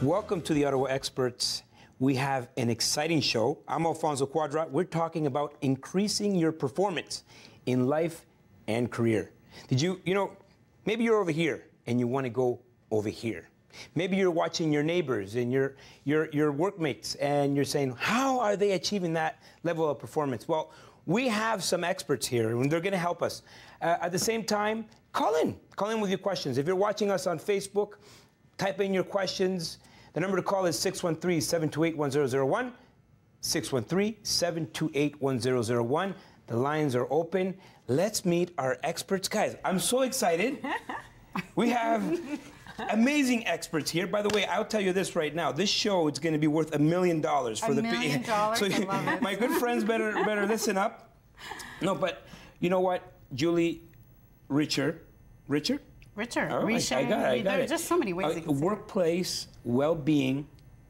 Welcome to the Ottawa Experts. We have an exciting show. I'm Alfonso Cuadra. We're talking about increasing your performance in life and career. Maybe you're over here and you want to go over here. Maybe you're watching your neighbors and your workmates and you're saying, how are they achieving that level of performance? Well, we have some experts here and they're going to help us. At the same time, call in with your questions. If you're watching us on Facebook, type in your questions. The number to call is 613-728-1001, 613-728-1001. The lines are open. Let's meet our experts. Guys, I'm so excited. We have amazing experts here. By the way, I'll tell you this right now. This show is going to be worth $1 million for $1 million? So I love it. My good friends better listen up. No, but you know what? Julie, Richard? Oh, I got it. Just so many ways. Workplace well-being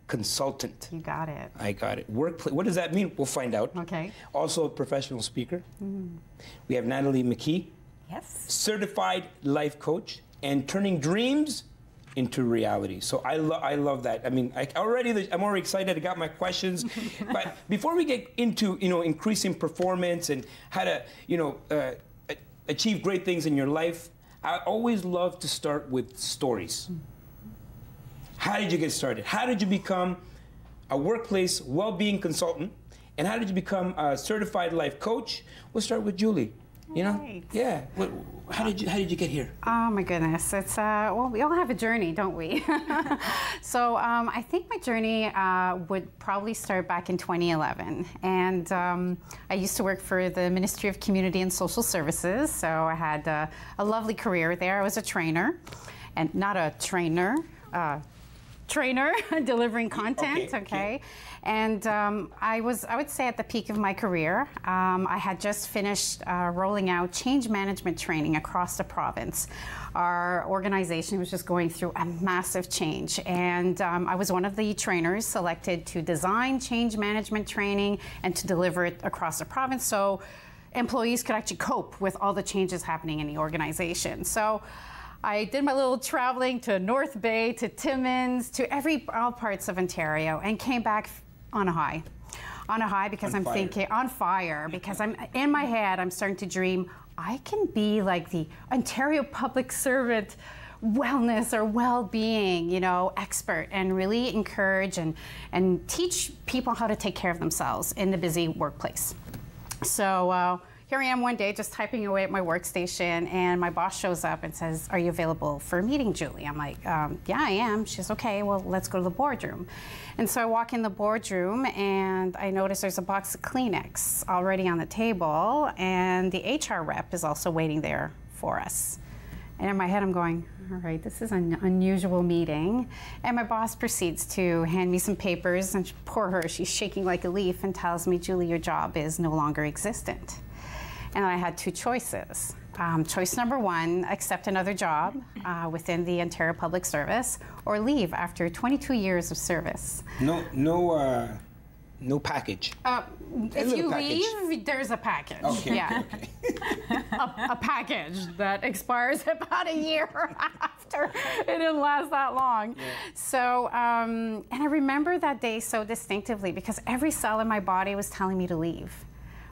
consultant. You got it. I got it. What does that mean? We'll find out. Okay. Also a professional speaker. We have Natalie McKee. Yes. Certified life coach and turning dreams into reality. So I love that. I mean, I'm already excited. I got my questions. But before we get into increasing performance and how to achieve great things in your life, I always love to start with stories. How did you get started? How did you become a workplace well-being consultant? And how did you become a certified life coach? We'll start with Julie. Right. Yeah. How did you get here? Oh my goodness, it's well, we all have a journey, don't we? So I think my journey would probably start back in 2011, and I used to work for the Ministry of Community and Social Services. So I had a lovely career there. I was a trainer, and not a trainer. Trainer delivering content, okay. And I would say at the peak of my career, I had just finished rolling out change management training across the province. Our organization was just going through a massive change, and I was one of the trainers selected to design change management training and to deliver it across the province so employees could actually cope with all the changes happening in the organization. So I did my little traveling to North Bay, to Timmins, to all parts of Ontario, and came back on a high. On a high because I'm thinking, on fire, because I'm in my head, I'm starting to dream, I can be like the Ontario public servant wellness or well-being, expert, and really encourage and teach people how to take care of themselves in the busy workplace. So here I am one day just typing away at my workstation, and my boss shows up and says, "Are you available for a meeting, Julie?" I'm like, "Yeah, I am." She's okay, well, let's go to the boardroom. And so I walk in the boardroom and I notice there's a box of Kleenex already on the table, and the HR rep is also waiting there for us. And in my head I'm going, all right, this is an unusual meeting. And my boss proceeds to hand me some papers, and poor her, she's shaking like a leaf and tells me, "Julie, your job is no longer existent." And I had two choices. Choice number one, accept another job within the Ontario Public Service, or leave after 22 years of service. No package. If you leave, there's a package. Okay. Yeah. Okay. a package that expires about a year after. It didn't last that long. Yeah. So, and I remember that day so distinctively because every cell in my body was telling me to leave.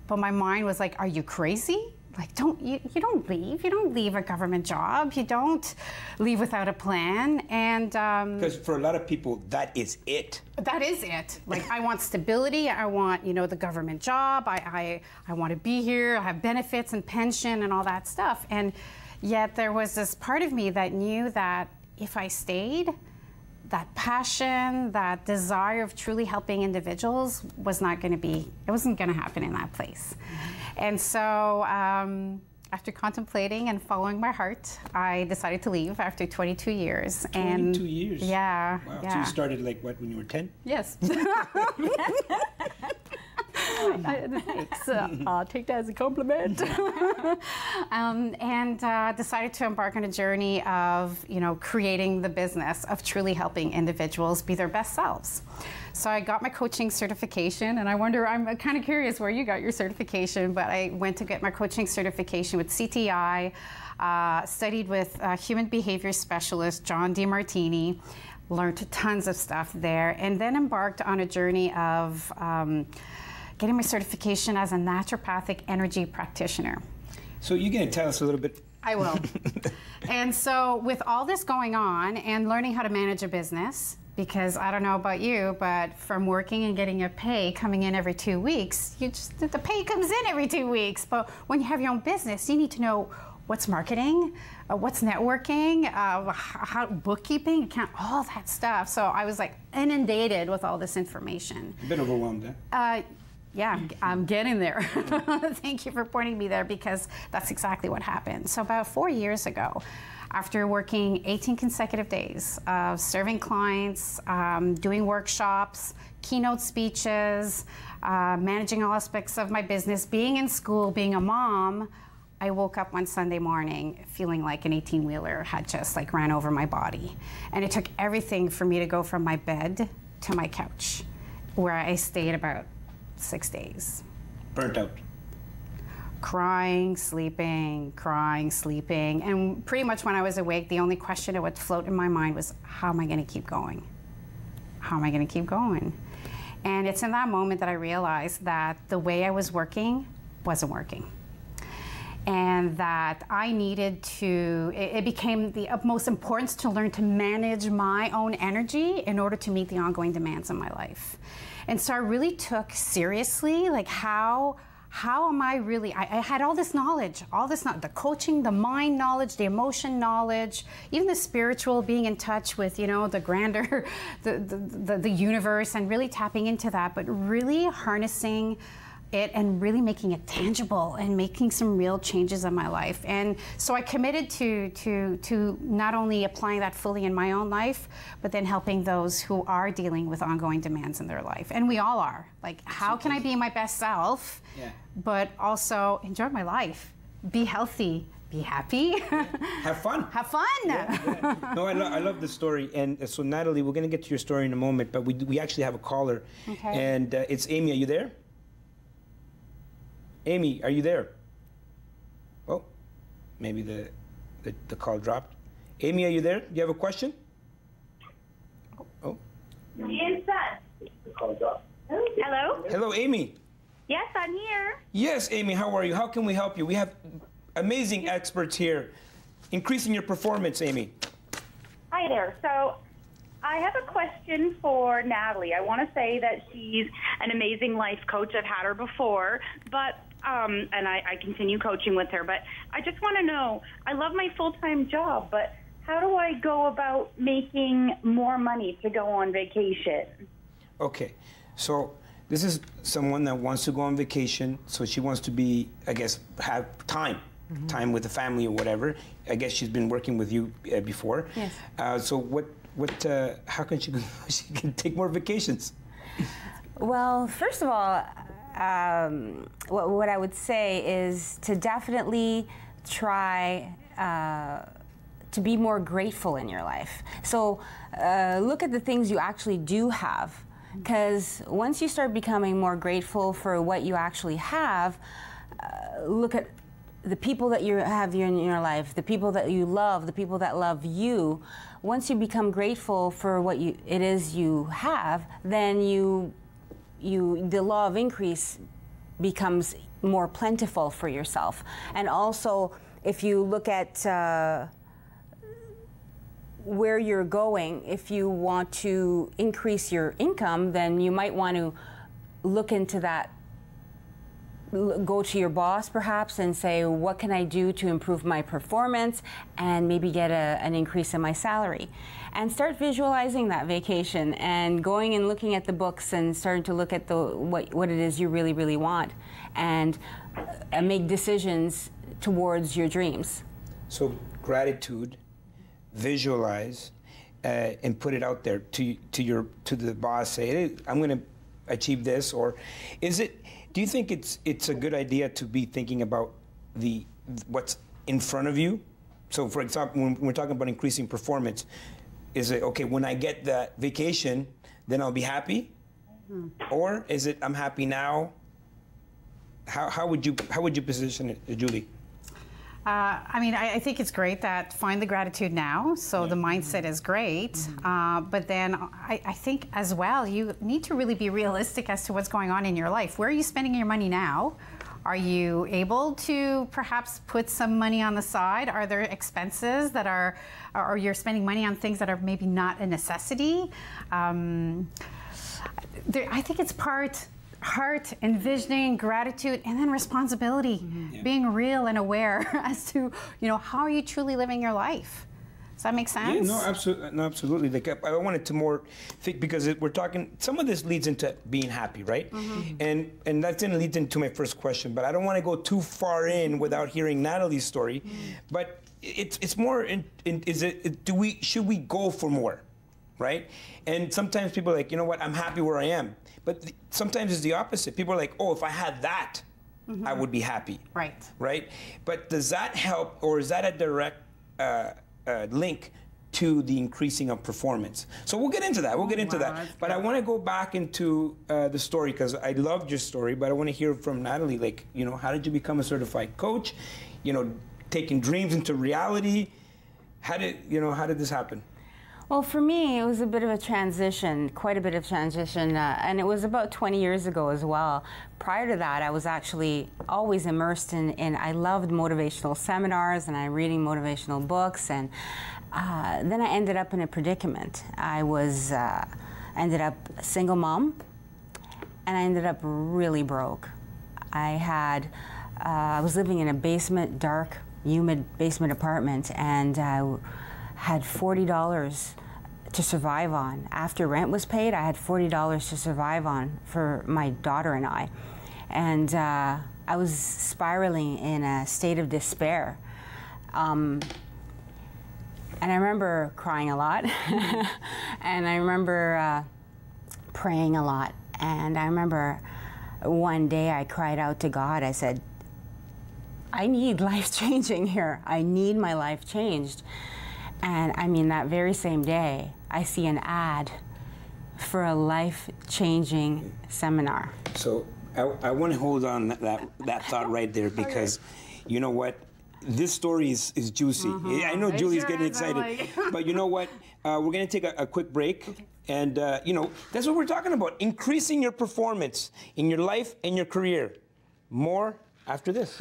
But my mind was like, are you crazy? Like, you don't leave. You don't leave a government job. You don't leave without a plan. And because for a lot of people, that is it. That is it. Like, I want stability. I want, the government job. I want to be here. I have benefits and pension and all that stuff. And yet there was this part of me that knew that if I stayed, that passion, that desire of truly helping individuals wasn't going to happen in that place. And so after contemplating and following my heart, I decided to leave after 22 years. 22 years? Yeah. Wow. Yeah. So you started when you were 10? Yes. Thanks. I'll take that as a compliment. And decided to embark on a journey of, creating the business of truly helping individuals be their best selves. So I got my coaching certification, and I'm kind of curious where you got your certification, but I went to get my coaching certification with CTI, studied with human behavior specialist John DeMartini, learned tons of stuff there, and then embarked on a journey of getting my certification as a naturopathic energy practitioner. So you're going to tell us a little bit. I will. And so with all this going on and learning how to manage a business, because I don't know about you, but from working and getting a pay coming in every 2 weeks, the pay comes in every 2 weeks. But when you have your own business, you need to know what's marketing, what's networking, how bookkeeping, account, all that stuff. So I was like inundated with all this information. A bit overwhelmed, eh? Yeah, I'm getting there. Thank you for pointing me there, because that's exactly what happened. So about 4 years ago, after working 18 consecutive days of serving clients, doing workshops, keynote speeches, managing all aspects of my business, being in school, being a mom, I woke up one Sunday morning feeling like an 18-wheeler had just like ran over my body. And it took everything for me to go from my bed to my couch, where I stayed about 6 days. Burnt out. Crying, sleeping, and pretty much when I was awake, the only question that would float in my mind was, how am I going to keep going? How am I going to keep going? And it's in that moment that I realized that the way I was working wasn't working. And that I needed to, it became the utmost importance to learn to manage my own energy in order to meet the ongoing demands of my life. And so I really took seriously, like, how am I really, I had all this knowledge, the coaching, the mind knowledge, the emotion knowledge, even the spiritual, being in touch with, you know, the grander, the universe, and really tapping into that, but really harnessing it and really making it tangible and making some real changes in my life. And so I committed to not only applying that fully in my own life, but then helping those who are dealing with ongoing demands in their life. And we all are. Like, how can I be my best self, but also enjoy my life, be healthy, be happy. Have fun. Have fun. Yeah. No, I love this story. And so Natalie, we're gonna get to your story in a moment, but we actually have a caller. Okay. And it's Amy. Are you there? Amy, are you there? Oh, maybe the call dropped. Amy, are you there? Do you have a question? Oh. Yes, sir. The call dropped. Hello? Hello, Amy. Yes, I'm here. Yes, Amy, how are you? How can we help you? We have amazing experts here. Increasing your performance, Amy. Hi there. So I have a question for Natalie. I want to say that she's an amazing life coach. I've had her before, but and I continue coaching with her. But I just want to know, I love my full-time job, but how do I go about making more money to go on vacation? Okay, so this is someone that wants to go on vacation, so she wants to be, I guess, have time. Time with the family or whatever. I guess she's been working with you before. Yes. So how can she can take more vacations? Well, first of all, what I would say is to definitely try to be more grateful in your life. So look at the things you actually do have, because once you start becoming more grateful for what you actually have, look at the people that you have in your life, the people that you love, the people that love you. Once you become grateful for what it is you have, then the law of increase becomes more plentiful for yourself. And also, if you look at where you're going, if you want to increase your income, then you might want to look into that. Go to your boss perhaps and say, what can I do to improve my performance and maybe get an increase in my salary? And start visualizing that vacation and going and looking at the books and starting to look at what it is you really, really want, and make decisions towards your dreams. So gratitude, visualize, and put it out there to the boss. Say, hey, I'm going to achieve this. Or do you think it's a good idea to be thinking about what's in front of you? So, for example, when we're talking about increasing performance, is it, okay, when I get that vacation, then I'll be happy? Or is it, I'm happy now? How would you position it, Julie? I mean, I think it's great that find the gratitude now, so the mindset is great. But then I think as well, you need to really be realistic as to what's going on in your life. Where are you spending your money now? Are you able to perhaps put some money on the side? Are there expenses that are, or you're spending money on things that are maybe not a necessity? I think it's part heart, envisioning, gratitude, and then responsibility. Being real and aware as to, how are you truly living your life? Does that make sense? Yeah, no, absolutely. Like, I wanted to more think, because we're talking, some of this leads into being happy, right? And that then leads into my first question, but I don't want to go too far in without hearing Natalie's story. But it's more, should we go for more, right? And sometimes people are like, you know what, I'm happy where I am. But sometimes it's the opposite. People are like, oh, if I had that, I would be happy. Right. Right? But does that help, or is that a direct link to the increasing of performance? So we'll get into that. We'll get into that. But I want to go back into the story, because I loved your story, but I want to hear from Natalie, like, how did you become a certified coach? Taking dreams into reality. How did this happen? Well, for me, it was a bit of a transition, quite a bit of transition, and it was about 20 years ago as well. Prior to that, I was actually always immersed in I loved motivational seminars, and I'm reading motivational books, and then I ended up in a predicament. I ended up a single mom, and I ended up really broke. I was living in a basement, dark, humid basement apartment, and I had $40 to survive on. After rent was paid, I had $40 to survive on for my daughter and I. And I was spiraling in a state of despair. And I remember crying a lot. And I remember praying a lot. And I remember one day I cried out to God. I said, I need life changing here. I need my life changed. And I mean, that very same day, I see an ad for a life-changing seminar. So I want to hold on that thought right there, because you know what? This story is juicy. I know Julie's getting excited. But you know what? We're going to take a quick break. Okay. And, that's what we're talking about, increasing your performance in your life and your career. More after this.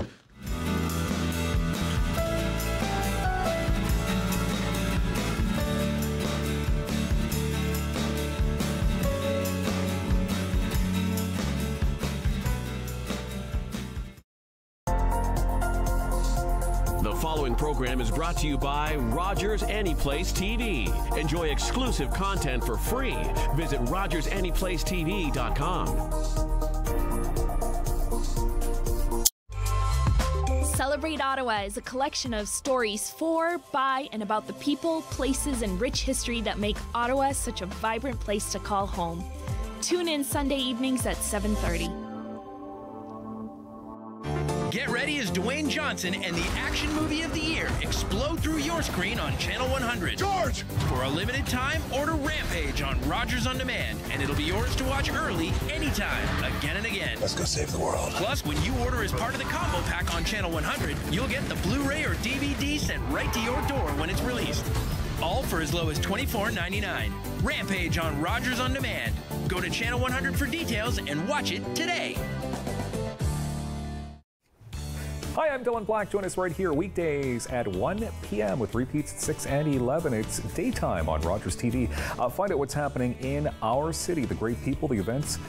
The following program is brought to you by Rogers Anyplace TV. Enjoy exclusive content for free. Visit RogersAnyplaceTV.com. Celebrate Ottawa is a collection of stories for, by, and about the people, places, and rich history that make Ottawa such a vibrant place to call home. Tune in Sunday evenings at 7:30. Get ready as Dwayne Johnson and the action movie of the year explode through your screen on Channel 100. George! For a limited time, order Rampage on Rogers On Demand, and it'll be yours to watch early, anytime, again and again. Let's go save the world. Plus, when you order as part of the combo pack on Channel 100, you'll get the Blu-ray or DVD sent right to your door when it's released. All for as low as $24.99. Rampage on Rogers On Demand. Go to Channel 100 for details and watch it today. Hi, I'm Dylan Black. Join us right here weekdays at 1 p.m. with repeats at 6 and 11. It's daytime on Rogers TV. Find out what's happening in our city, the great people, the events.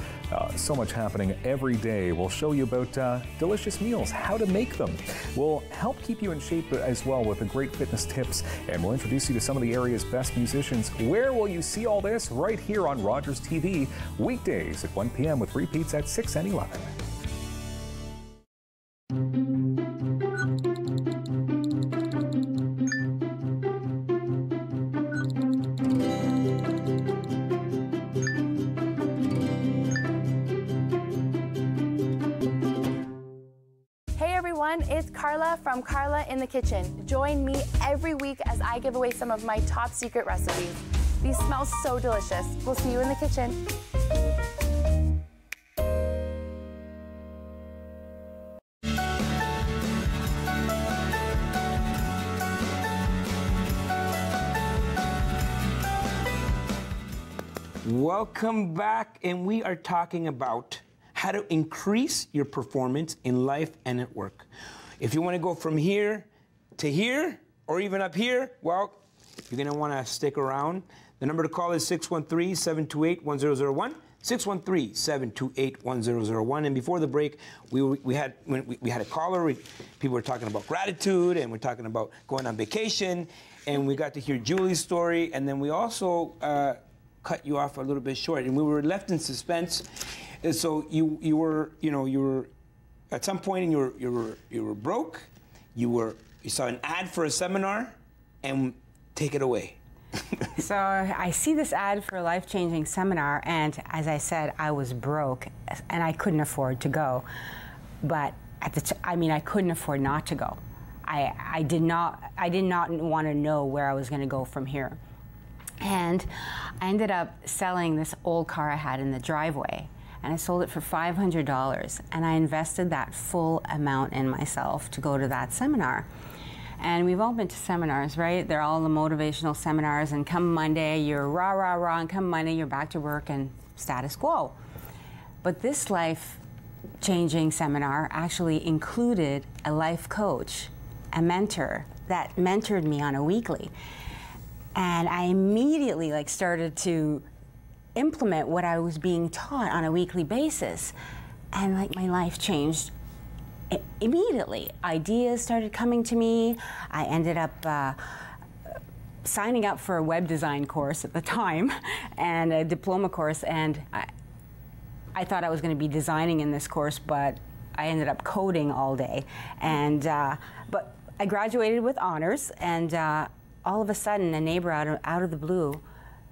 So much happening every day. We'll show you about delicious meals, how to make them. We'll help keep you in shape as well with the great fitness tips, and we'll introduce you to some of the area's best musicians. Where will you see all this? Right here on Rogers TV, weekdays at 1 p.m. with repeats at 6 and 11. It's Carla from Carla in the Kitchen. Join me every week as I give away some of my top secret recipes. These smell so delicious. We'll see you in the kitchen. Welcome back, and we are talking about how to increase your performance in life and at work. If you want to go from here to here, or even up here, well, you're going to want to stick around. The number to call is 613-728-1001, 613-728-1001. And before the break, we had a caller. People were talking about gratitude, and we're talking about going on vacation, and we got to hear Julie's story, and then we also cut you off a little bit short, and we were left in suspense. And so you were at some point, and you were broke. You saw an ad for a seminar, and take it away. So I see this ad for a life-changing seminar, and as I said, I was broke, and I couldn't afford to go. But I couldn't afford not to go. I did not want to know where I was going to go from here. And I ended up selling this old car I had in the driveway, and I sold it for $500, and I invested that full amount in myself to go to that seminar. And we've all been to seminars, right? They're all the motivational seminars, and come Monday, you're rah, rah, rah, and come Monday, you're back to work and status quo. But this life-changing seminar actually included a life coach, a mentor, that mentored me on a weekly. And I immediately started to implement what I was being taught on a weekly basis. And my life changed immediately. Ideas started coming to me. I ended up signing up for a web design course at the time and a diploma course. And I thought I was going to be designing in this course, but I ended up coding all day. And but I graduated with honors, and all of a sudden, a neighbor out of the blue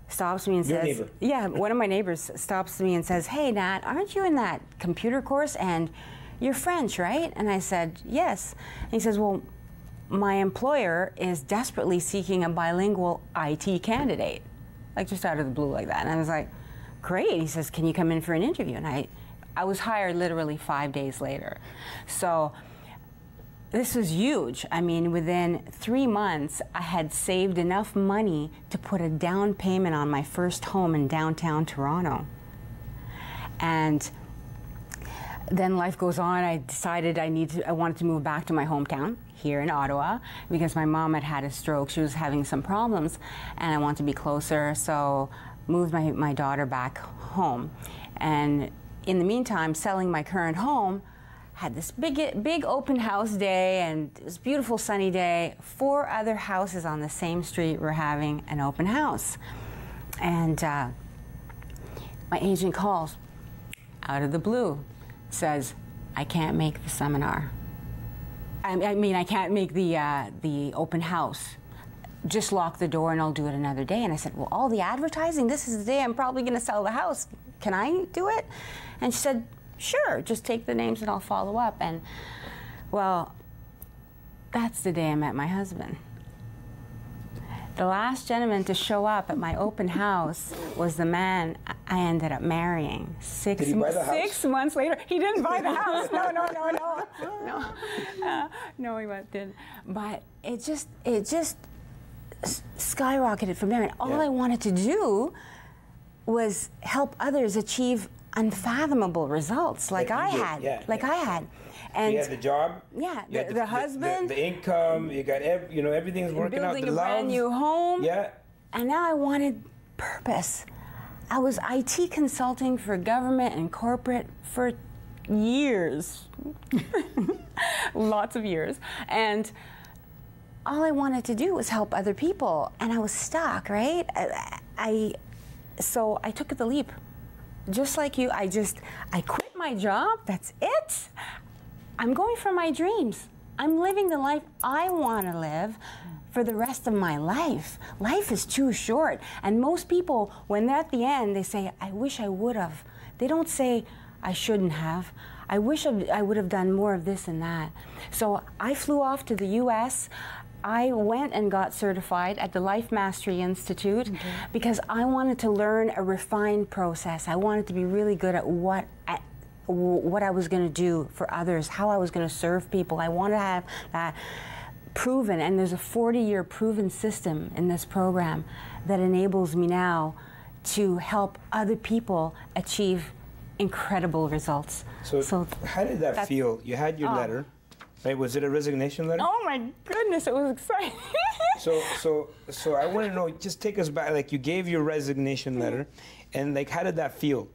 stops me and says, Your neighbor? Yeah, one of my neighbors stops me and says, "Hey, Nat, aren't you in that computer course? And you're French, right?" And I said, "Yes." And he says, "Well, my employer is desperately seeking a bilingual IT candidate." Just out of the blue like that. And I was like, "Great." He says, "Can you come in for an interview?" And I was hired literally 5 days later. So this was huge. I mean, within 3 months, I had saved enough money to put a down payment on my first home in downtown Toronto. And then life goes on. I decided I wanted to move back to my hometown here in Ottawa because my mom had had a stroke. She was having some problems, and I wanted to be closer, so moved my daughter back home. And in the meantime, selling my current home, had this big open house day, and it was a beautiful sunny day. 4 other houses on the same street were having an open house. And my agent calls out of the blue, says, "I can't make the seminar. I can't make the open house. Just lock the door and I'll do it another day." And I said, "Well, all the advertising, this is the day I'm probably going to sell the house. Can I do it?" And she said, "Sure, just take the names and I'll follow up." And well, that's the day I met my husband. The last gentleman to show up at my open house was the man I ended up marrying. Did he buy the house? 6 months later. He didn't buy the house. No, he didn't. But it just skyrocketed from there. And all I wanted to do was help others achieve unfathomable results like I had. I had. And you had the job. Yeah, the husband. The income. You got everything's working out. Building a brand new home. Yeah. And now I wanted purpose. I was IT consulting for government and corporate for years. Lots of years. And all I wanted to do was help other people. And I was stuck, right? So I took the leap. Just like you, I quit my job. That's it. I'm going for my dreams. I'm living the life I want to live for the rest of my life. Life is too short. And most people, when they're at the end, they say, "I wish I would have." They don't say, "I shouldn't have." "I wish I would have done more of this and that." So I flew off to the U.S. I went and got certified at the Life Mastery Institute because I wanted to learn a refined process. I wanted to be really good at what I was going to do for others, how I was going to serve people. I wanted to have that proven, and there's a 40-year proven system in this program that enables me now to help other people achieve incredible results. So how did that feel? You had your letter, right? Was it a resignation letter? Oh my goodness, it was exciting. So I want to know, just take us back, like you gave your resignation letter, and like how did that feel?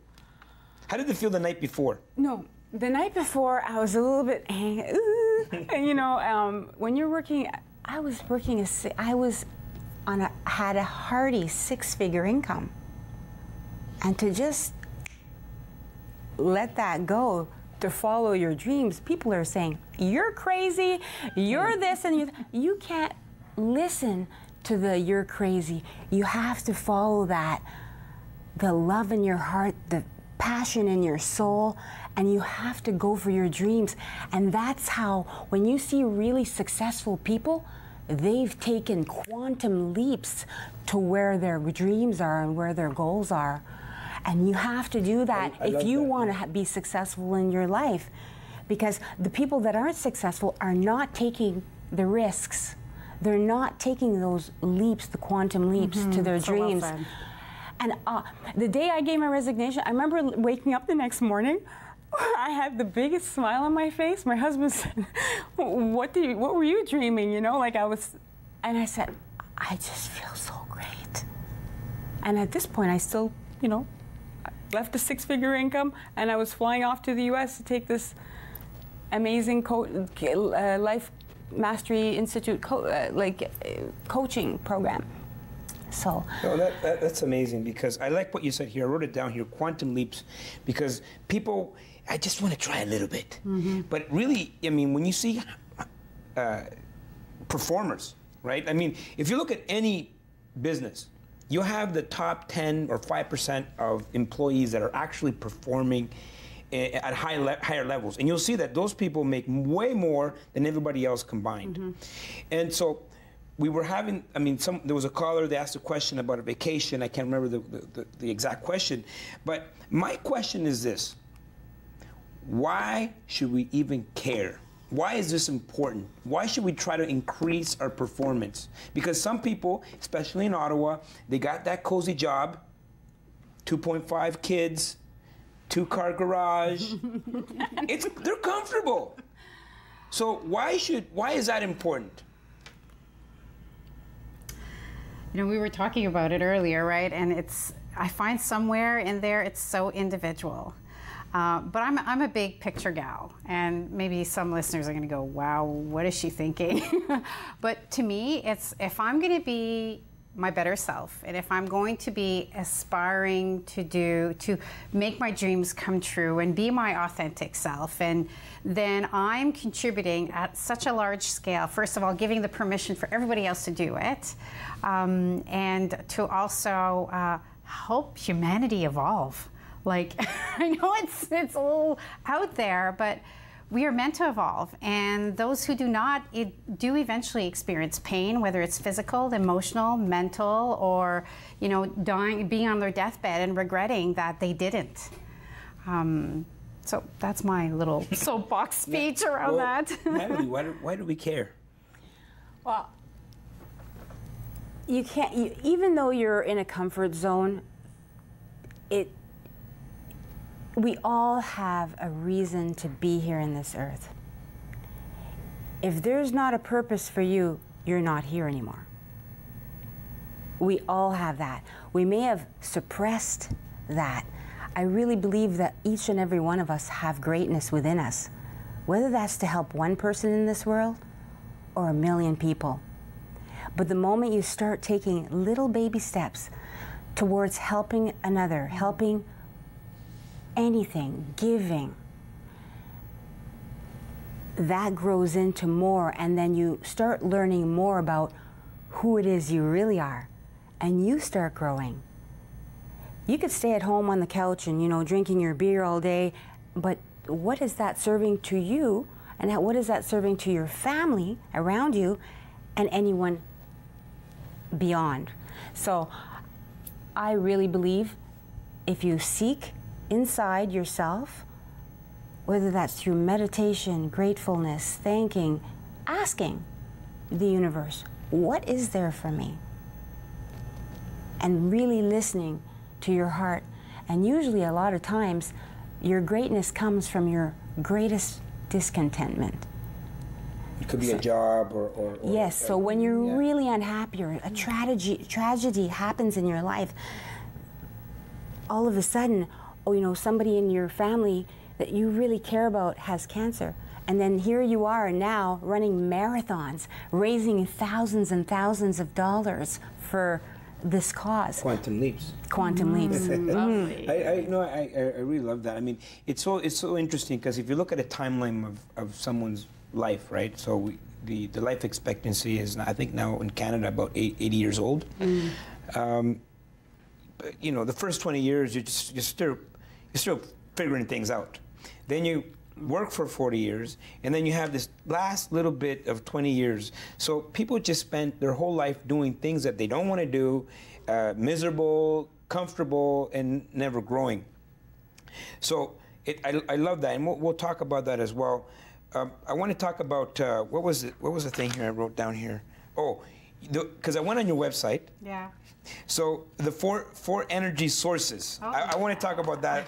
How did it feel the night before? No, the night before I was a little bit, and you know, when you're working, I had a hearty 6-figure income, and to just let that go, to follow your dreams, people are saying, you're crazy, you're this, and you can't listen to the you're crazy. You have to follow that, the love in your heart, the passion in your soul, and you have to go for your dreams. And that's how, when you see really successful people, they've taken quantum leaps to where their dreams are and where their goals are. And you have to do that if you want to be successful in your life. Because the people that aren't successful are not taking the risks. They're not taking those leaps, the quantum leaps to their dreams. Well said. And the day I gave my resignation, I remember waking up the next morning. I had the biggest smile on my face. My husband said, what were you dreaming? You know, like and I said, I just feel so great. And at this point, I still, you know, left a 6-figure income, and I was flying off to the U.S. to take this amazing Life Mastery Institute coaching program. So no, that's amazing, because I like what you said here. I wrote it down here, quantum leaps, because people, I just want to try a little bit. But really, I mean, when you see performers, right? I mean, if you look at any business, you have the top 10 or 5% of employees that are actually performing at higher levels. And you'll see that those people make way more than everybody else combined. And so we were having, I mean, there was a caller, they asked a question about a vacation. I can't remember the exact question. But my question is this: why should we even care? Why is this important? Why should we try to increase our performance? Because some people, especially in Ottawa, they got that cozy job, 2.5 kids, 2-car garage. They're comfortable. So why is that important? You know, we were talking about it earlier, right? And I find somewhere in there it's so individual. But I'm a big picture gal, and maybe some listeners are going to go, wow, what is she thinking? But to me, it's if I'm going to be my better self, and if I'm going to be aspiring to make my dreams come true and be my authentic self, and then I'm contributing at such a large scale, first of all, giving the permission for everybody else to do it, and to also help humanity evolve. Like, I know it's a little out there, but we are meant to evolve, and those who do not do eventually experience pain, whether it's physical, emotional, mental, or, you know, dying, being on their deathbed and regretting that they didn't. So that's my little soapbox speech around that. Natalie, why do we care? Well, you can't, even though you're in a comfort zone, we all have a reason to be here in this earth. If there's not a purpose for you, you're not here anymore. We all have that. We may have suppressed that. I really believe that each and every one of us have greatness within us, whether that's to help one person in this world or 1 million people. But the moment you start taking little baby steps towards helping another, helping anything, giving, that grows into more, and then you start learning more about who it is you really are, and you start growing. You could stay at home on the couch and, you know, drinking your beer all day, but what is that serving to you, and what is that serving to your family around you and anyone beyond? So I really believe if you seek inside yourself, whether that's through meditation, gratefulness, thanking, asking the universe, what is there for me? And really listening to your heart. And usually, a lot of times, your greatness comes from your greatest discontentment. It could be a job or yes, so when you're really unhappy or a tragedy happens in your life, all of a sudden, oh, you know, somebody in your family that you really care about has cancer. And then here you are now running marathons, raising thousands and thousands of dollars for this cause. Quantum leaps. Quantum leaps. I really love that. I mean, it's so interesting because if you look at a timeline of someone's life, right? So the life expectancy is, I think now in Canada, about 80 years old. But, you know, the first 20 years, you're still figuring things out. Then you work for 40 years, and then you have this last little bit of 20 years. So people just spend their whole life doing things that they don't want to do, miserable, comfortable, and never growing. So I love that, and we'll talk about that as well. I want to talk about what was the thing here I wrote down here? Oh, because I went on your website. Yeah. So the four energy sources. Oh. I want to talk about that.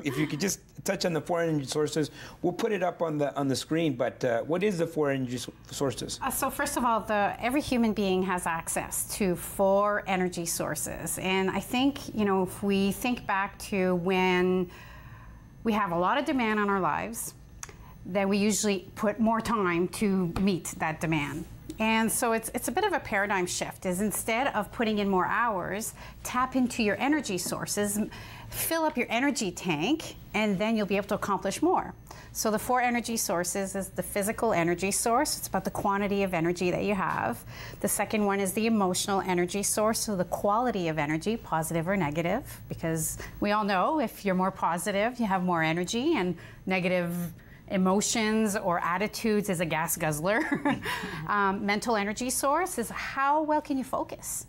If you could just touch on the 4 energy sources, we'll put it up on the screen. But what is the 4 energy sources? So first of all, every human being has access to 4 energy sources, and I think, you know, if we think back to when we have a lot of demand on our lives, then we usually put more time to meet that demand. And so it's a bit of a paradigm shift, is instead of putting in more hours, tap into your energy sources, fill up your energy tank, and then you'll be able to accomplish more. So the 4 energy sources is the physical energy source. It's about the quantity of energy that you have. The second one is the emotional energy source, so the quality of energy, positive or negative, because we all know if you're more positive, you have more energy, and negative emotions or attitudes is a gas guzzler. Mental energy source is how well can you focus?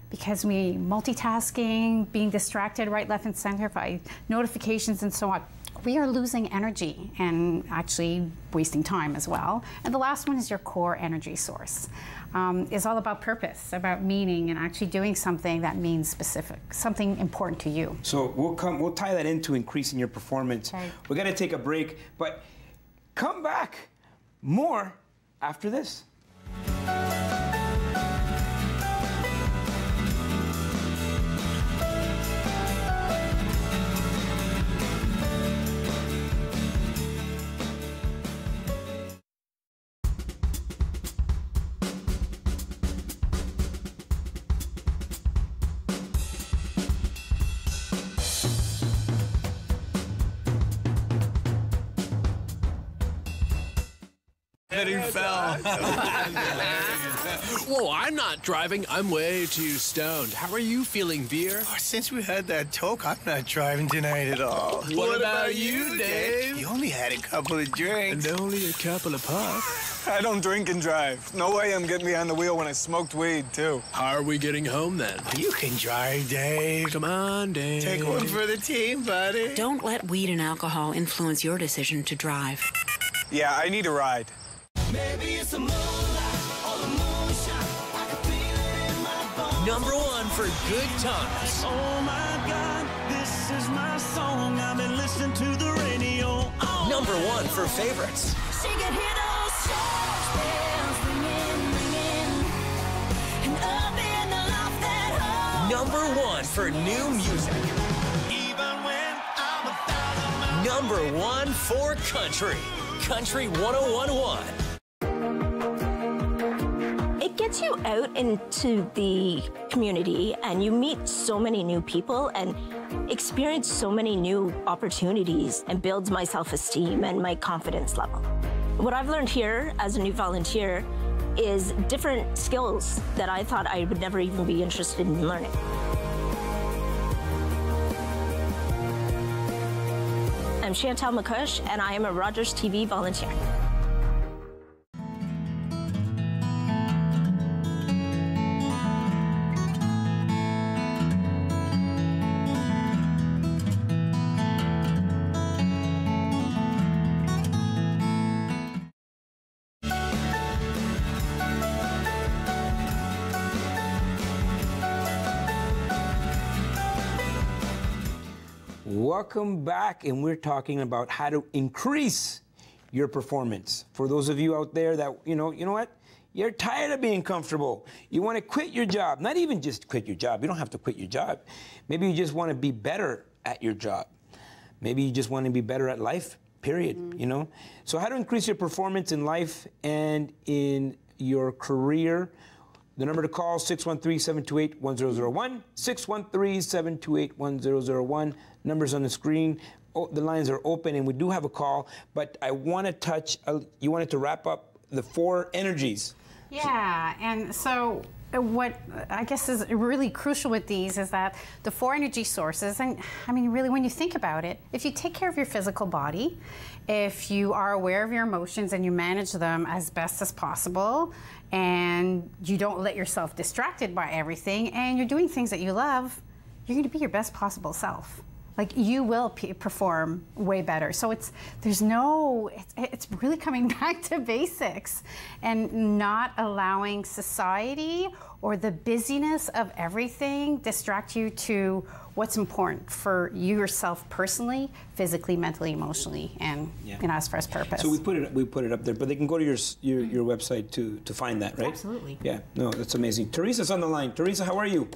Because we multitasking, being distracted right, left, and center by notifications and so on, we are losing energy and actually wasting time as well. And the last one is your core energy source. It's all about purpose, about meaning, and actually doing something that means specific, something important to you. So we'll tie that into increasing your performance. Okay. We're gonna take a break, but come back more after this. He fell. Whoa, I'm not driving. I'm way too stoned. How are you feeling, Beer? Oh, since we had that talk, I'm not driving tonight at all. What about you, Dave? You only had a couple of drinks. And only a couple of puffs. I don't drink and drive. No way I'm getting behind the wheel when I smoked weed, too. How are we getting home, then? You can drive, Dave. Come on, Dave. Take one for the team, buddy. Don't let weed and alcohol influence your decision to drive. Yeah, I need a ride. Maybe it's the moonlight or the moonshine. I can feel it in my bones. Number 1 for good times. Oh my God, this is my song. I've been listening to the radio. Oh. Number 1 for favorites. She can hear those church bells ringing, and up in the loft that home. Number 1 for new music. Even when I'm 1,000 miles. Number 1 for country. Country 101.1. It gets you out into the community and you meet so many new people and experience so many new opportunities and builds my self-esteem and my confidence level. What I've learned here as a new volunteer is different skills that I thought I would never even be interested in learning. I'm Chantal McCush, and I am a Rogers TV volunteer. Welcome back, and we're talking about how to increase your performance. For those of you out there that, you know what? You're tired of being comfortable. You want to quit your job. Not even just quit your job. You don't have to quit your job. Maybe you just want to be better at your job. Maybe you just want to be better at life, period, you know? So how to increase your performance in life and in your career. The number to call, 613-728-1001, 613-728-1001. Numbers on the screen. Oh, the lines are open, and we do have a call, but I want to touch, you wanted to wrap up the 4 energies. Yeah, and so what I guess is really crucial with these is that the 4 energy sources, and I mean, really, when you think about it, if you take care of your physical body, if you are aware of your emotions and you manage them as best as possible, and you don't let yourself distracted by everything, and you're doing things that you love, you're going to be your best possible self. Like, you will perform way better. So it's really coming back to basics and not allowing society or the busyness of everything distract you to what's important for you yourself personally, physically, mentally, emotionally, and as far as purpose. So we put it up there, but they can go to your website to find that, right? Absolutely. Yeah, no, that's amazing. Teresa's on the line. Teresa, how are you?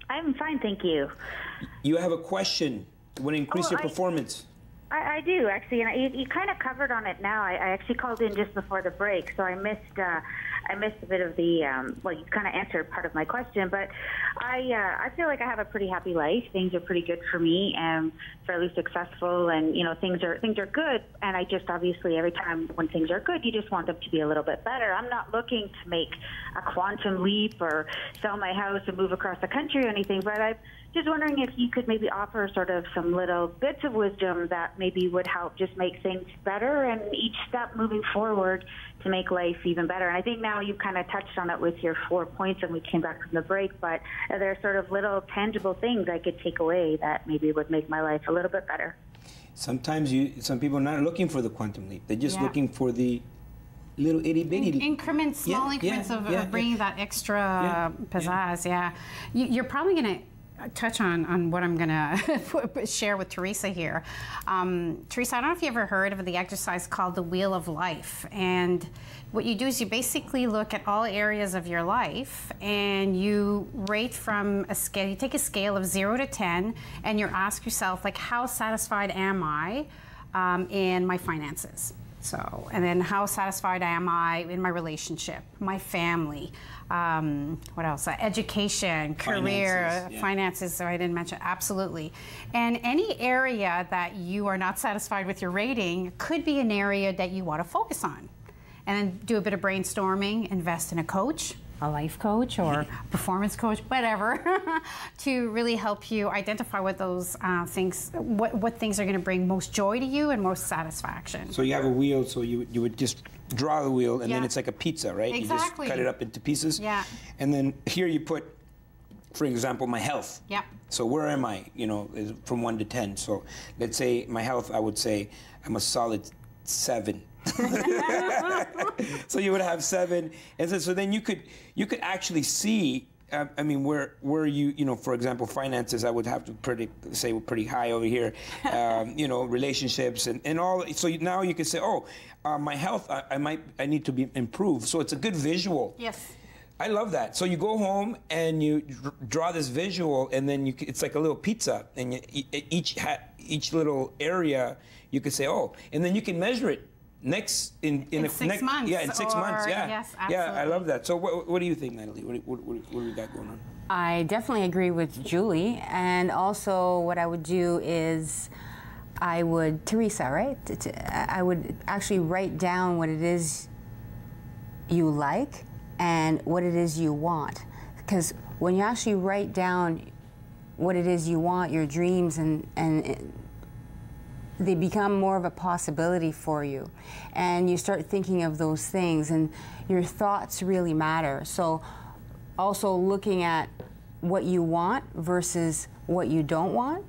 I'm fine, thank you. You have a question. You want to increase your performance. I do, actually, and you kind of covered on it now. I actually called in just before the break, so I missed a bit of the, well, you kind of answered part of my question, but I feel like I have a pretty happy life. Things are pretty good for me and fairly successful, and, things are good, and I just, obviously, every time when things are good, you just want them to be a little bit better. I'm not looking to make a quantum leap or sell my house and move across the country or anything, but I'm just wondering if you could maybe offer sort of some little bits of wisdom that maybe would help just make things better and each step moving forward to make life even better. And I think now you kind of touched on it with your 4 points and we came back from the break, but are there sort of little tangible things I could take away that maybe would make my life a little bit better? Sometimes some people are not looking for the quantum leap. They're just looking for the little itty bitty increments, small increments of bringing that extra pizzazz. You're probably going to touch on what I'm going to share with Teresa here. Teresa, I don't know if you ever heard of the exercise called the Wheel of Life. And what you do is you basically look at all areas of your life and you rate from a scale. You take a scale of 0 to 10 and you ask yourself, like, how satisfied am I in my finances? So, and then how satisfied am I in my relationship, my family, what else? Education, career, finances, so I didn't mention, absolutely. And any area that you are not satisfied with your rating could be an area that you want to focus on. And then do a bit of brainstorming, invest in a coach, a life coach or performance coach, whatever, to really help you identify what those things, what things are going to bring most joy to you and most satisfaction. So you have a wheel, so you would just draw the wheel, and then it's like a pizza, right? Exactly. You just cut it up into pieces. Yeah. And then here you put, for example, my health. Yeah. So where am I, from 1 to 10? So let's say my health, I would say I'm a solid 7. So you would have 7, and so then you could actually see. I mean, where you for example, finances, I would have to say we're pretty high over here. Relationships and all. So now you can say, my health, I need to be improved. So it's a good visual. Yes. I love that. So you go home and you draw this visual, and then it's like a little pizza, and each little area you could say, and then you can measure it. In 6 months. Yeah, in 6 months. Yeah, yes, absolutely. Yeah, I love that. So, what do you think, Natalie? What do we got going on? I definitely agree with Julie, and also what I would do is, Teresa, right? I would actually write down what it is you like and what it is you want, because when you actually write down what it is you want, your dreams, and they become more of a possibility for you. And you start thinking of those things, and your thoughts really matter. So also looking at what you want versus what you don't want.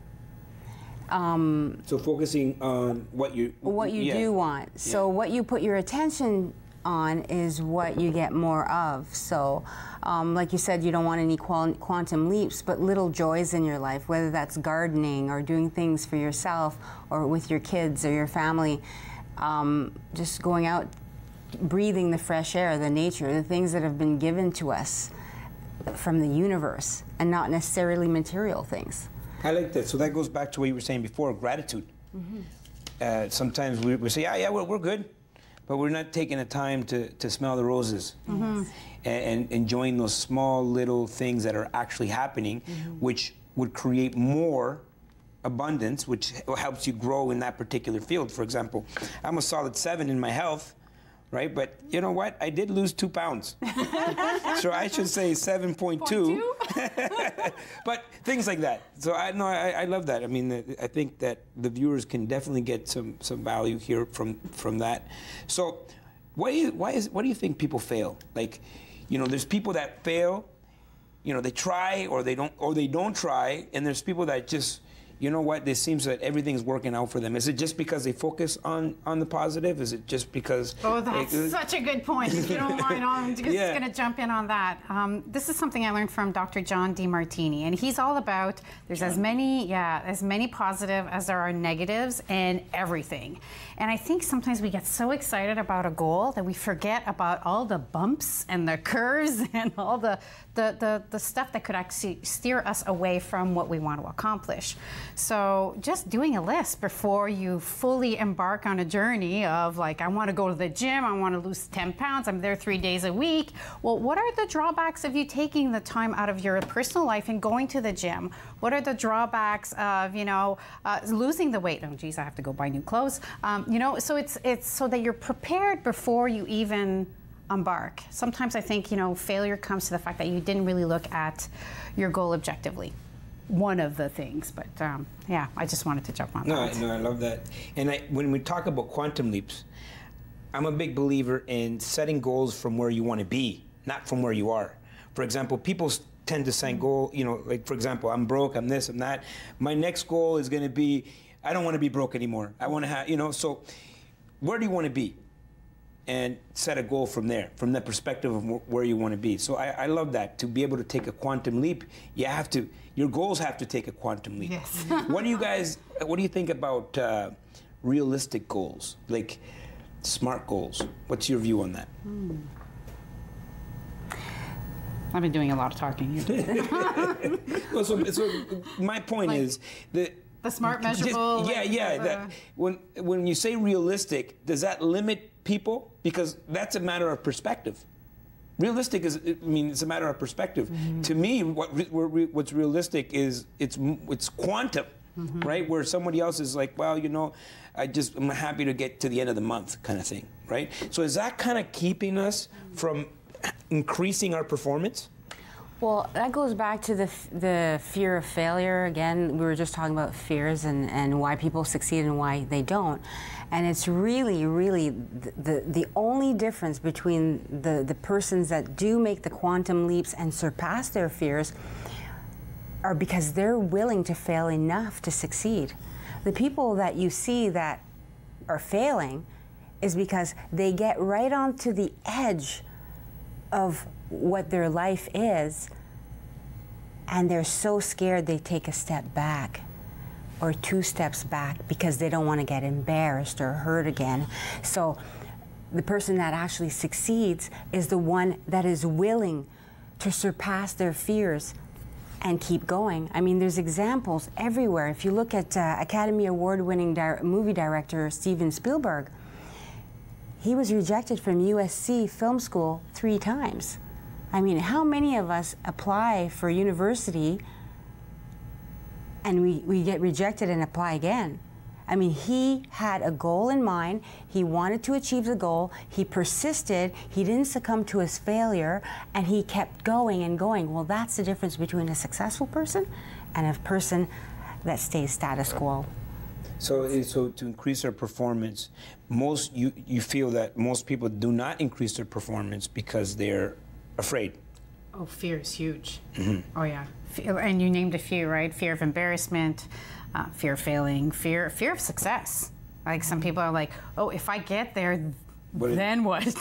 So focusing on what you do want. So what you put your attention on is what you get more of. So, like you said, you don't want any quantum leaps, but little joys in your life, whether that's gardening or doing things for yourself or with your kids or your family, just going out, breathing the fresh air, the nature, the things that have been given to us from the universe, and not necessarily material things. I like that. So that goes back to what you were saying before, gratitude. Sometimes we say, yeah, we're good, but we're not taking the time to smell the roses and enjoying those small little things that are actually happening, which would create more abundance, which helps you grow in that particular field. For example, I'm a solid 7 in my health, right? But you know what? I did lose 2 pounds. So I should say 7.2. But things like that. So I love that. I mean, I think that the viewers can definitely get some value here from that. So why do you think people fail? Like, you know, there's people that fail, you know, they try or they don't try, and there's people that just, you know what, it seems that everything's working out for them. Is it just because they focus on the positive? Is it just because... Oh, that's such a good point. If you don't mind, I'm just going to jump in on that. This is something I learned from Dr. John DeMartini, and he's all about there's as many positive as there are negatives in everything. And I think sometimes we get so excited about a goal that we forget about all the bumps and the curves and all the stuff that could actually steer us away from what we want to accomplish. So just doing a list before you fully embark on a journey of like, I want to go to the gym, I want to lose 10 pounds, I'm there 3 days a week. Well, what are the drawbacks of you taking the time out of your personal life and going to the gym? What are the drawbacks of, you know, losing the weight? Oh, geez, I have to go buy new clothes. You know, so it's so that you're prepared before you even embark. Sometimes I think, you know, failure comes to the fact that you didn't really look at your goal objectively. One of the things, but yeah, I just wanted to jump on that. No, I love that. And when we talk about quantum leaps, I'm a big believer in setting goals from where you want to be, not from where you are. For example, people tend to set goal, you know, like for example, I'm broke, I'm this, I'm that. My next goal is going to be, I don't want to be broke anymore. I want to have, you know, so where do you want to be? And set a goal from there, from the perspective of where you want to be. So I love that. To be able to take a quantum leap, your goals have to take a quantum leap. Yes. What do you think about realistic goals, like SMART goals? What's your view on that? I've been doing a lot of talking here. Well, so my point is that the SMART measurable. When you say realistic, does that limit people? Because that's a matter of perspective. Realistic is, I mean, it's a matter of perspective. To me, what's realistic is it's quantum, right? Where somebody else is like, well, you know, I'm happy to get to the end of the month, kind of thing, right? So is that kind of keeping us from increasing our performance? Well, that goes back to the fear of failure. Again, we were just talking about fears and why people succeed and why they don't. And it's really, really the only difference between the persons that do make the quantum leaps and surpass their fears are because they're willing to fail enough to succeed. The people that you see that are failing is because they get right onto the edge of what their life is, and they're so scared they take a step back or 2 steps back because they don't want to get embarrassed or hurt again. So the person that actually succeeds is the one that is willing to surpass their fears and keep going. I mean, there's examples everywhere. If you look at Academy Award-winning movie director Steven Spielberg, he was rejected from USC Film School 3 times. I mean, how many of us apply for university and we get rejected and apply again? I mean, he had a goal in mind. He wanted to achieve the goal. He persisted. He didn't succumb to his failure, and he kept going and going. Well, that's the difference between a successful person and a person that stays status quo. So to increase their performance, you feel that most people do not increase their performance because they're afraid. Oh, fear is huge. Oh yeah, and you named a few, right? Fear of embarrassment, fear of failing, fear of success. Like some people are like, oh, if I get there, then what?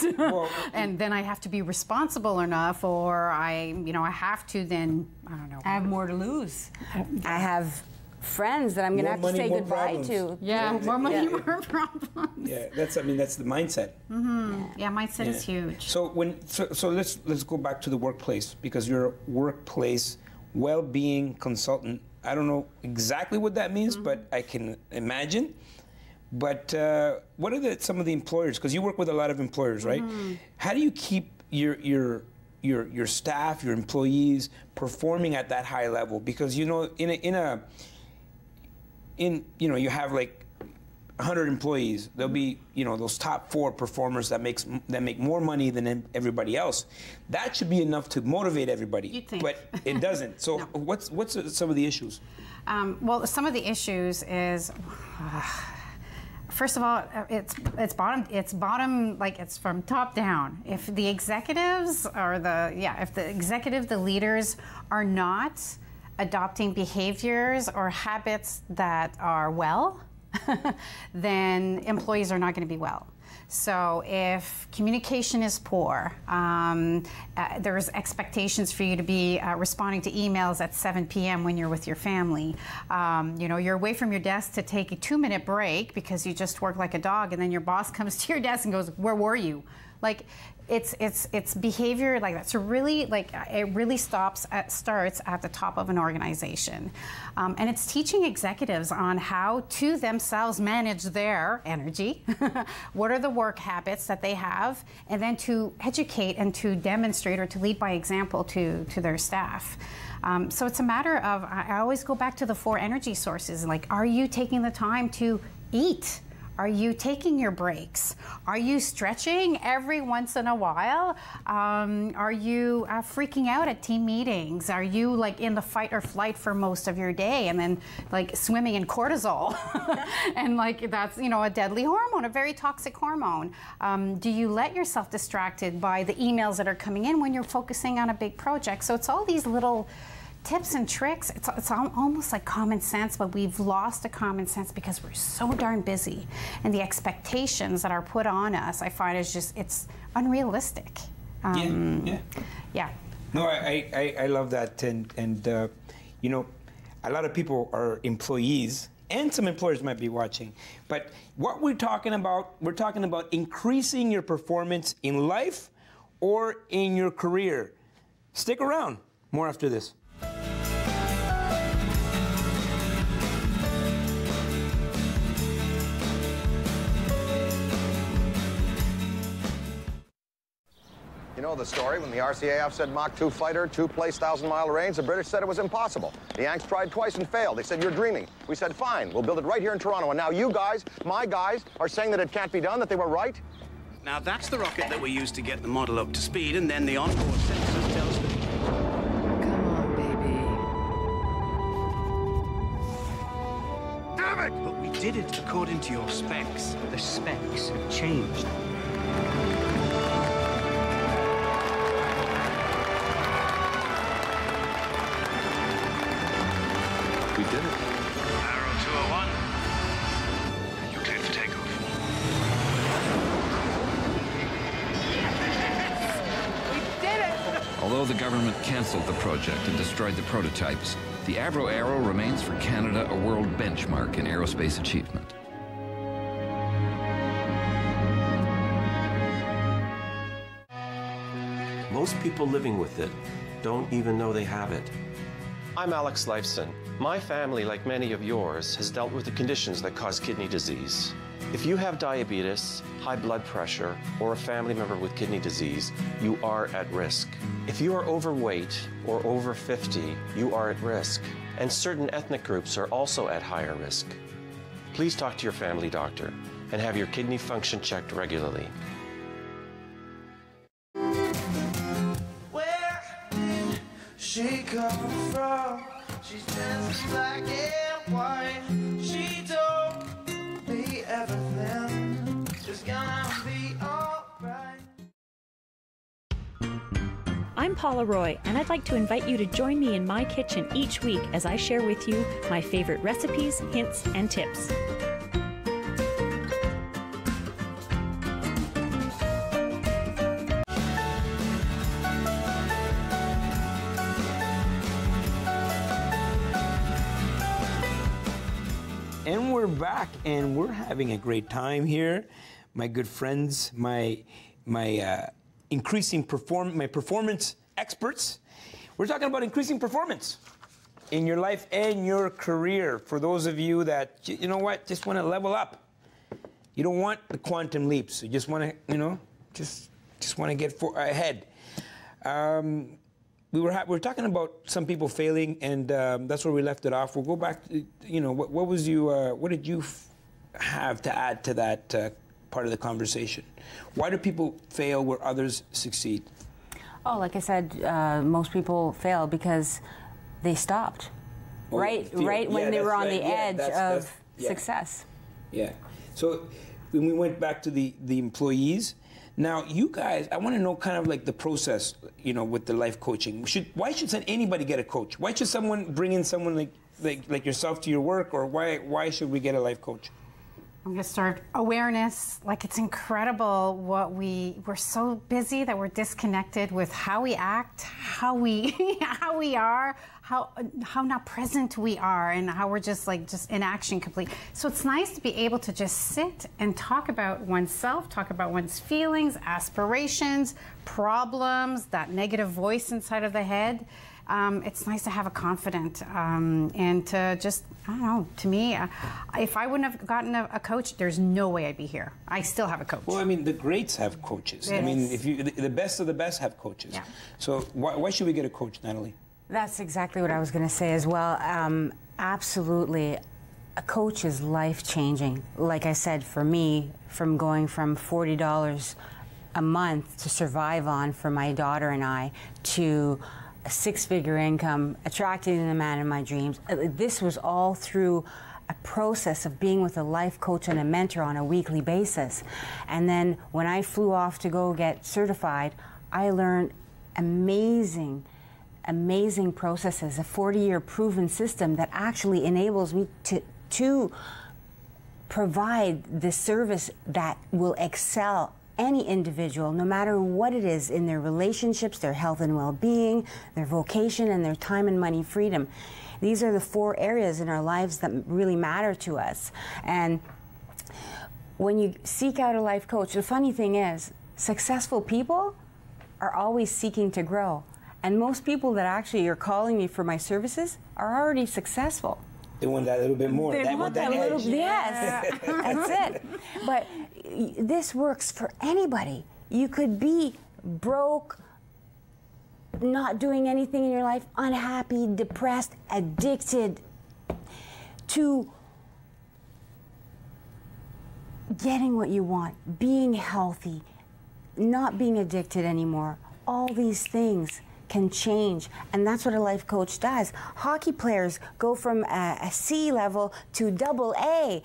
And then I have to be responsible enough, or I have to then, I don't know. I have more to lose. I have friends that I'm going to have to say goodbye to. Yeah, more money, more problems. Yeah, that's the mindset. Yeah, mindset is huge. So let's go back to the workplace, because you're a workplace well-being consultant. I don't know exactly what that means, but I can imagine. But what are some of the employers? Because you work with a lot of employers, right? How do you keep your staff, your employees performing at that high level? Because you have like 100 employees. There'll be those top 4 performers that make more money than everybody else. That should be enough to motivate everybody. You'd think. But it doesn't. So what's some of the issues? Well, some of the issues is. First of all, it's bottom, like it's from top down. If the executives the leaders are not adopting behaviors or habits that are well, then employees are not going to be well. So if communication is poor, there's expectations for you to be responding to emails at 7 p.m. when you're with your family. You're away from your desk to take a 2-minute break because you just work like a dog, and then your boss comes to your desk and goes, "Where were you?" Like, it's behavior like that. So really, it really starts at the top of an organization, and it's teaching executives on how to themselves manage their energy. What are the work habits that they have, and then to educate and to demonstrate or to lead by example to their staff. So it's a matter of, I always go back to the 4 energy sources. Like, are you taking the time to eat? Are you taking your breaks? Are you stretching every once in a while? Are you freaking out at team meetings? Are you like in the fight or flight for most of your day and then like swimming in cortisol? And like that's, a deadly hormone, a very toxic hormone. Do you let yourself distracted by the emails that are coming in when you're focusing on a big project? So it's all these little tips and tricks. It's almost like common sense, but we've lost the common sense because we're so darn busy, and the expectations that are put on us, I find, it's unrealistic. Yeah. No, I love that, and a lot of people are employees, and some employers might be watching. But what we're talking about increasing your performance in life or in your career. Stick around. More after this. You know the story. When the RCAF said Mach 2 fighter, 2 place 1,000-mile range, the British said it was impossible. The Yanks tried twice and failed. They said, "You're dreaming." We said, "Fine, we'll build it right here in Toronto." And now you guys, my guys, are saying that it can't be done, that they were right? Now that's the rocket that we used to get the model up to speed, and then the onboard sensors tell us that... Come on, baby. Damn it! But we did it according to your specs. The specs have changed. We did it. Arrow 201. You're cleared for takeoff. Although the government cancelled the project and destroyed the prototypes, the Avro Arrow remains for Canada a world benchmark in aerospace achievement. Most people living with it don't even know they have it. I'm Alex Lifeson. My family, like many of yours, has dealt with the conditions that cause kidney disease. If you have diabetes, high blood pressure, or a family member with kidney disease, you are at risk. If you are overweight or over 50, you are at risk. And certain ethnic groups are also at higher risk. Please talk to your family doctor and have your kidney function checked regularly. Where did she come from? She's dressed in black and white. She told me everything is gonna be alright. I'm Paula Roy, and I'd like to invite you to join me in my kitchen each week as I share with you my favorite recipes, hints, and tips. And we're back, and we're having a great time here. My good friends, my performance experts. We're talking about increasing performance in your life and your career. For those of you that, you know what, just want to level up. You don't want the quantum leaps. You just want to, you know, just want to get ahead. We were talking about some people failing, and that's where we left it off. We'll go back to, you know, what did you have to add to that part of the conversation? Why do people fail where others succeed? Oh, like I said, most people fail because they stopped. Oh, right when they were on the edge of success. Yeah. So when we went back to the employees, now you guys, I want to know kind of like the process, you know, with the life coaching. Why should anybody get a coach? Why should someone bring in someone like yourself to your work, or why should we get a life coach? I'm going to start awareness. Like, it's incredible what we're so busy that we're disconnected with how we act, how we are, how not present we are, and how we're just in action complete. So it's nice to be able to just sit and talk about oneself, talk about one's feelings, aspirations, problems, that negative voice inside of the head. It's nice to have a confidant and to just, I don't know, to me, if I wouldn't have gotten a coach, there's no way I'd be here. I still have a coach. Well, I mean, the greats have coaches. I mean, the best of the best have coaches. Yeah. So why should we get a coach, Natalie? That's exactly what I was going to say as well. Absolutely. A coach is life-changing. Like I said, for me, from going from $40 a month to survive on for my daughter and I to a six-figure income, attracting the man of my dreams. This was all through a process of being with a life coach and a mentor on a weekly basis. And then when I flew off to go get certified, I learned amazing processes, a 40-year proven system that actually enables me to provide the service that will excel any individual, no matter what it is, in their relationships, their health and well-being, their vocation, and their time and money freedom. These are the 4 areas in our lives that really matter to us. And when you seek out a life coach, the funny thing is, successful people are always seeking to grow. And most people that actually are calling me for my services are already successful. They want that little bit more. They want that little, yes, that's it. But this works for anybody. You could be broke, not doing anything in your life, unhappy, depressed, addicted, to getting what you want, being healthy, not being addicted anymore. All these things can change, and that's what a life coach does. Hockey players go from a C level to AA.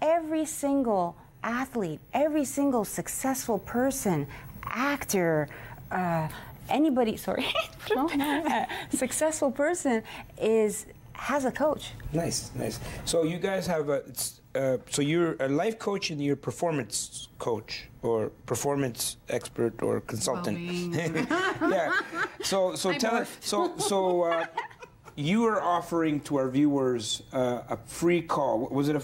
Every single athlete, every single successful person, actor, anybody, successful person has a coach. Nice. So you guys have so you're a life coach and you're a performance coach or performance expert or consultant. Yeah. So tell us. So you are offering to our viewers a free call. Was it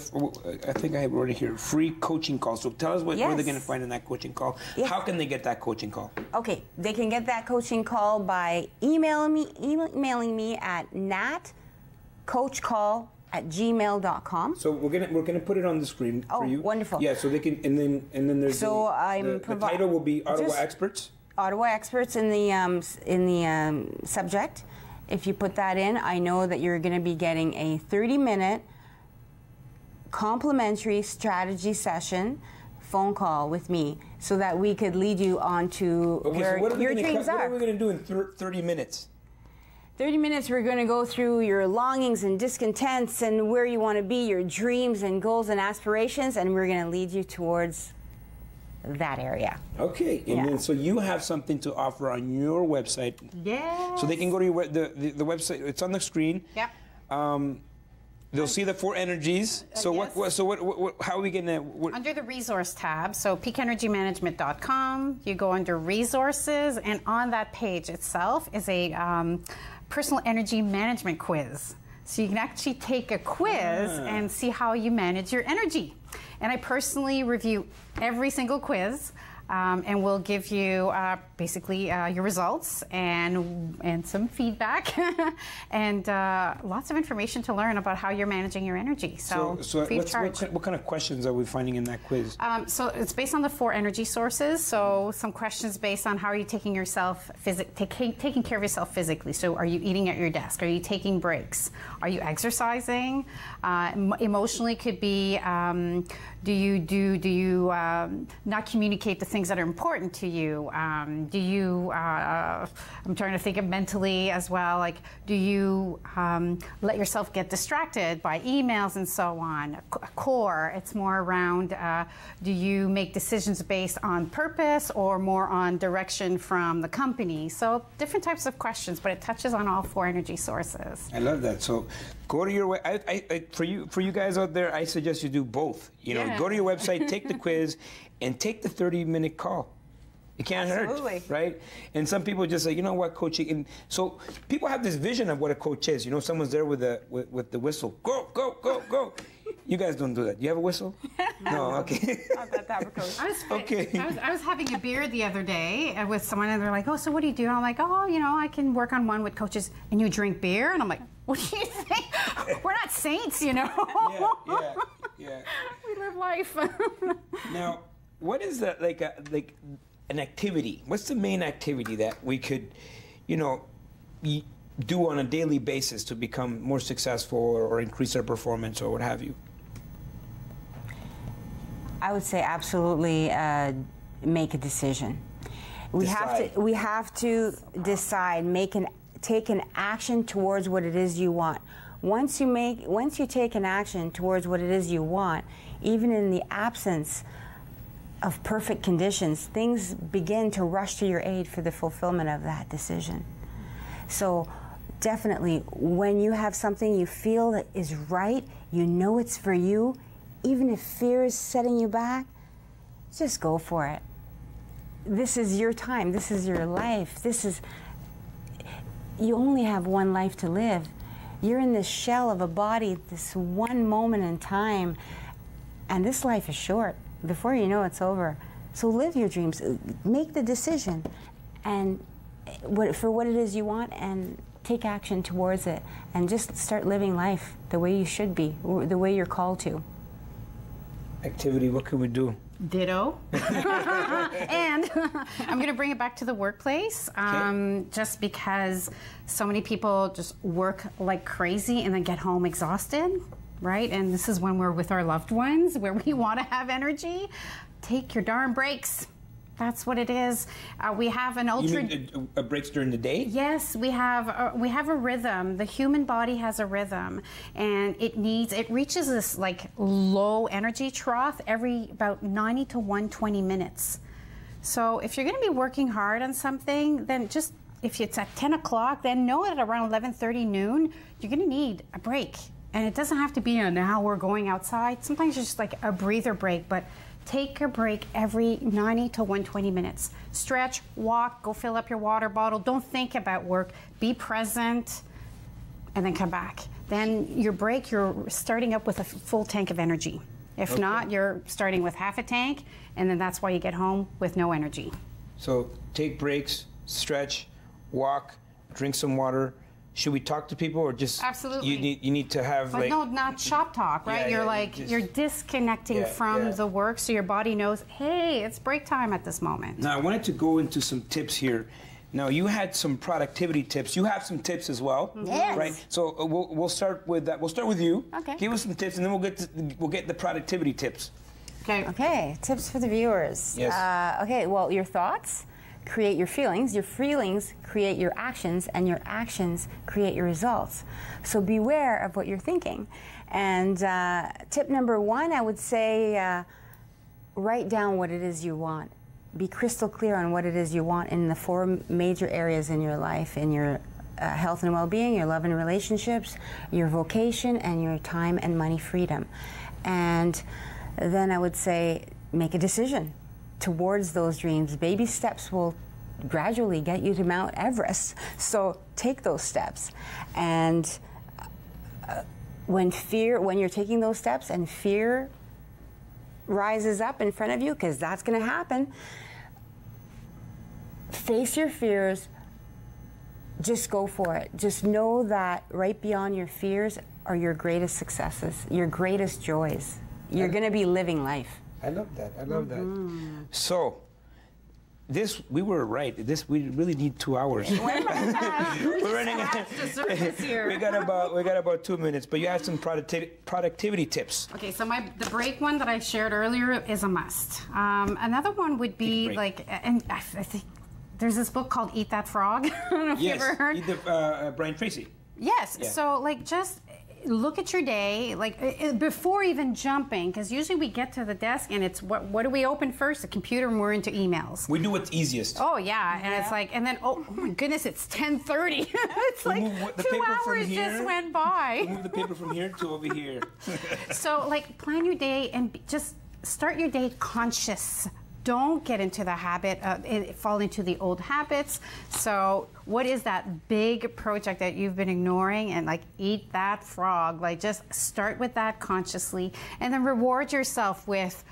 I think I wrote it here. Free coaching call. So tell us what they're going to find in that coaching call. Yes. How can they get that coaching call? Okay, they can get that coaching call by emailing me at natcoachcall@gmail.com. So we're gonna put it on the screen for you. Oh, wonderful. Yeah, so they can, and then there's the title will be Ottawa Experts. Ottawa Experts in the subject. If you put that in, I know that you're going to be getting a 30-minute complimentary strategy session phone call with me, so that we could lead you on to where your dreams are. What are we going to do in 30 minutes? 30 minutes, we're going to go through your longings and discontents and where you want to be, your dreams and goals and aspirations, and we're going to lead you towards that area. Okay, and then so you have something to offer on your website. Yes. So they can go to your the website. It's on the screen. Yep. They'll see the 4 energies. So yes. How are we going to? Under the resource tab, so peakenergymanagement.com, you go under resources, and on that page itself is a personal energy management quiz. So you can actually take a quiz and see how you manage your energy. And I personally review every single quiz. And we'll give you basically your results and some feedback and lots of information to learn about how you're managing your energy. So what kind of questions are we finding in that quiz? So it's based on the 4 energy sources. So some questions based on how are you taking yourself taking care of yourself physically. So are you eating at your desk? Are you taking breaks? Are you exercising? Emotionally could be do you not communicate the things that are important to you? Do you, I'm trying to think of mentally as well, like do you let yourself get distracted by emails and so on? Core, it's more around do you make decisions based on purpose or more on direction from the company? So different types of questions, but it touches on all 4 energy sources. I love that. So go to your for you guys out there, I suggest you do both. You know, go to your website, take the quiz, and take the 30-minute call. It can't hurt, right? And some people just say, you know what, coach? And so people have this vision of what a coach is. You know, someone's there with the whistle. Go, go, go, go. You guys don't do that. You have a whistle? No, okay. Not that type of coach. I was having a beer the other day with someone, and they're like, oh, so what do you do? And I'm like, oh, you know, I can work on one with coaches. And you drink beer? And I'm like, what do you think? We're not saints, you know? Yeah. We live life. Now, what is that, like an activity? What's the main activity that we could, you know, do on a daily basis to become more successful or increase our performance or what have you? I would say absolutely make a decision. We have to decide, take an action towards what it is you want. Once you take an action towards what it is you want, even in the absence of perfect conditions, things begin to rush to your aid for the fulfillment of that decision. So definitely, when you have something you feel that is right, you know it's for you, even if fear is setting you back, just go for it. This is your time. This is your life. You only have one life to live. You're in this shell of a body, this one moment in time, and this life is short. Before you know it's over. So live your dreams. Make the decision and for what it is you want and take action towards it and just start living life the way you should be, the way you're called to. Activity, what can we do? Ditto. And I'm going to bring it back to the workplace, just because so many people just work like crazy and then get home exhausted, right? And this is when we're with our loved ones, where we want to have energy. Take your darn breaks. That's what it is. We have an ultra. You mean breaks during the day? Yes, we have a rhythm. The human body has a rhythm, and it reaches this like low energy trough every about 90 to 120 minutes. So if you're going to be working hard on something, then just if it's at 10 o'clock, then know that around 11:30 noon, you're going to need a break. And it doesn't have to be an hour going outside. Sometimes it's just like a breather break, but take a break every 90 to 120 minutes. Stretch, walk, go fill up your water bottle. Don't think about work. Be present, and then come back. Then your break, you're starting up with a full tank of energy. If not, you're starting with half a tank, and then that's why you get home with no energy. So take breaks, stretch, walk, drink some water. Should we talk to people or just absolutely? You need to have but like no, not shop talk, right? You're disconnecting from the work, so your body knows, hey, it's break time at this moment. Now I wanted to go into some tips here. Now you had some productivity tips. You have some tips as well, right? So we'll start with that. We'll start with you. Okay. Give us some tips, and then we'll get the productivity tips. Okay. Okay. Tips for the viewers. Yes. Okay. Well, your thoughts create your feelings create your actions, and your actions create your results. So beware of what you're thinking. And tip number 1, I would say write down what it is you want. Be crystal clear on what it is you want in the 4 major areas in your life, in your health and well-being, your love and relationships, your vocation, and your time and money freedom. And then I would say make a decision towards those dreams. Baby steps will gradually get you to Mount Everest. So take those steps. And when you're taking those steps and fear rises up in front of you, because that's going to happen, face your fears. Just go for it. Just know that right beyond your fears are your greatest successes, your greatest joys. You're going to be living life. I love that. I love that. So, we were right. We really need 2 hours. We're running out of here. We got about 2 minutes, but you have some productivity tips. Okay, so the break one that I shared earlier is a must. Another one would be like, and I think there's this book called Eat That Frog. I don't know if you ever heard. Brian Tracy. Yes. Yeah. So like just look at your day, like before even jumping, because usually we get to the desk and it's what do we open first? The computer, and we're into emails. We do what's easiest. Oh yeah, and it's like, and then oh my goodness, it's 10:30. It's like 2 hours just went by. Move the paper from here to over here. So like plan your day and just start your day conscious. Don't get into the habit, fall into the old habits. So what is that big project that you've been ignoring, and like eat that frog? Like just start with that consciously and then reward yourself with,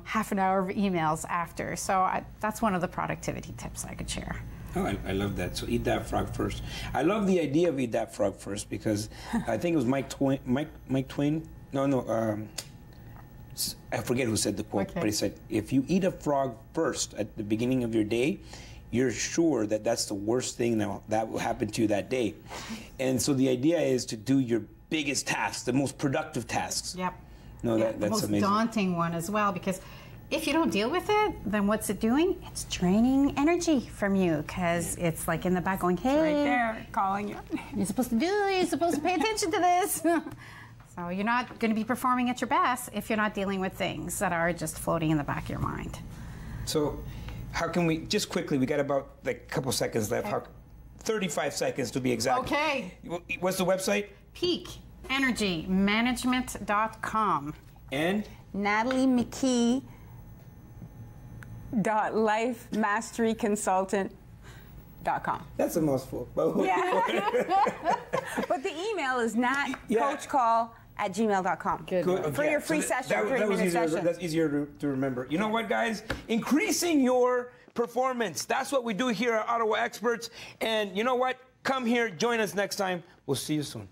half an hour of emails after. So that's one of the productivity tips I could share. Oh, I love that. So eat that frog first. I love the idea of eat that frog first because I think it was Mike Twain. I forget who said the quote, but he said, if you eat a frog first at the beginning of your day, you're sure that that's the worst thing that will happen to you that day. And so the idea is to do your biggest tasks, the most productive tasks. Yep. No, that's the most amazing. Daunting one as well, because if you don't deal with it, then what's it doing? It's draining energy from you, because it's like in the back going, hey. It's right there, calling you. You're supposed to pay attention to this. So you're not going to be performing at your best if you're not dealing with things that are just floating in the back of your mind. So how can we, just quickly, we got about a couple seconds left. 35 seconds to be exact. Okay. What's the website? peakenergymanagement.com. And? NatalieMcKee.lifemasteryconsultant.com. That's a mouthful. Yeah. But the email is natcoachcall@gmail.com. Good. For your free session, that's easier to remember. You know what, guys? Increasing your performance. That's what we do here at Ottawa Experts. And you know what? Come here, join us next time. We'll see you soon.